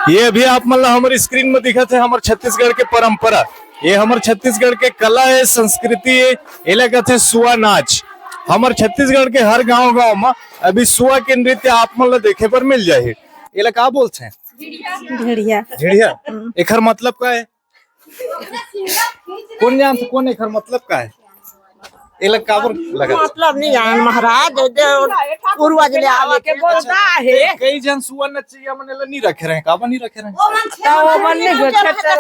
ये अभी आप मतलब हमारी स्क्रीन में दिखा थे हमारे छत्तीसगढ़ के परंपरा, ये हमारे छत्तीसगढ़ के कला है, संस्कृति है, इलाका थे सुआ नाच। हमारे छत्तीसगढ़ के हर गांव गांव में अभी सुआ के नृत्य आप मतलब देखे पर मिल जाए। ये का बोलते हैं? ढेड़िया। ढेड़िया। एकर मतलब का है? कौन जानते कौन एकर मतलब का है? एलक काबर लगा मतलब नहीं जान महाराज, पूर्वज ले आवे के बोलता है। कई जन सुआ नचिया मने नहीं रखे रहे, काबर नहीं रखे रहे? तो मन नहीं छत्तर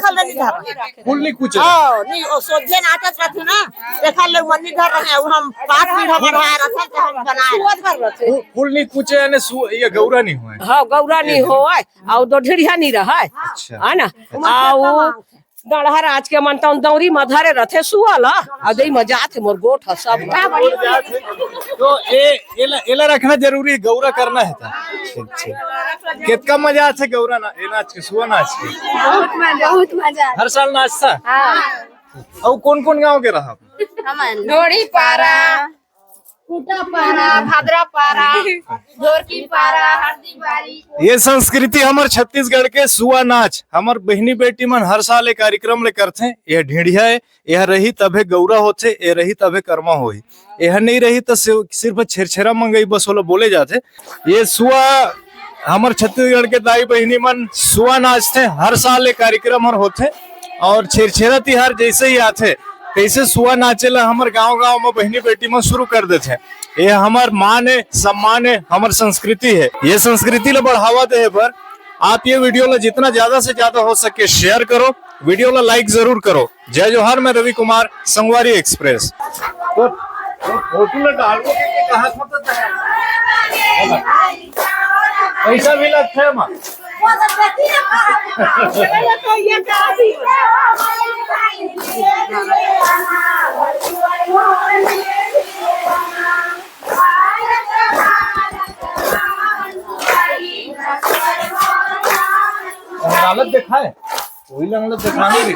फुल नहीं कुछ हां नहीं ओ सोधे नाटक रहते ना, देखा लोग मन नहीं घर रहे, हम 5 पीढ़ा बढ़ाया रहता तो हम बनाए फुल नहीं कुछ यानी ये गौरा नहीं हुआ। हां गौरा नहीं होए और दो ढेड़िया नहीं रहा है ना। आ गढ़हर आज के मनता दौरी मधारे रथे सुआला आ दई मजा थे मोर गोठ सब तो एला रखना जरूरी है, गौरा करना है था। ठीक कितना मजा आथे गौरा ना ए नाच के सुआ नाच के? बहुत मजा हर साल नाचता। हां और कौन कौन गांव के रहा? ढोड़ी पारा, कुटा पारा, भादरा पारा, जोरकी पारा, हरदी बारी। ये संस्कृति हमारे छत्तीसगढ़ के सुआ नाच हमार बहनी बेटी मन हर साल एक कार्यक्रम ले करते हैं। यह ढेड़िया है, यह रही तबे गौरा होते, यह रही तबे कर्मा होई, यह नहीं रही तो सिर्फ छेरछेरा मंगई बस वाला बोले जाते। ये सुआ हमारे छत्तीसगढ़ के दाई बहनी मन सुआ नाचते, हर साल एक कार्यक्रम होते और छेरछेरा तिहार जैसे ही आते कैसे सुआ नाचेला हमारे गांव गांव में बहनी बेटी में शुरू कर देते हैं। ये हमार मान है, सम्मान है, हमारी संस्कृति है। ये संस्कृति ला बढ़ावा दे पर आप ये वीडियो ला जितना ज्यादा से ज्यादा हो सके शेयर करो, वीडियो ला लाइक जरूर करो। जय जोहार, मैं रवि कुमार, संगवारी एक्सप्रेस। तो फोटो ला डालो के कहा पैसा भी लगता है मां हालत देखा है, वही दिखाने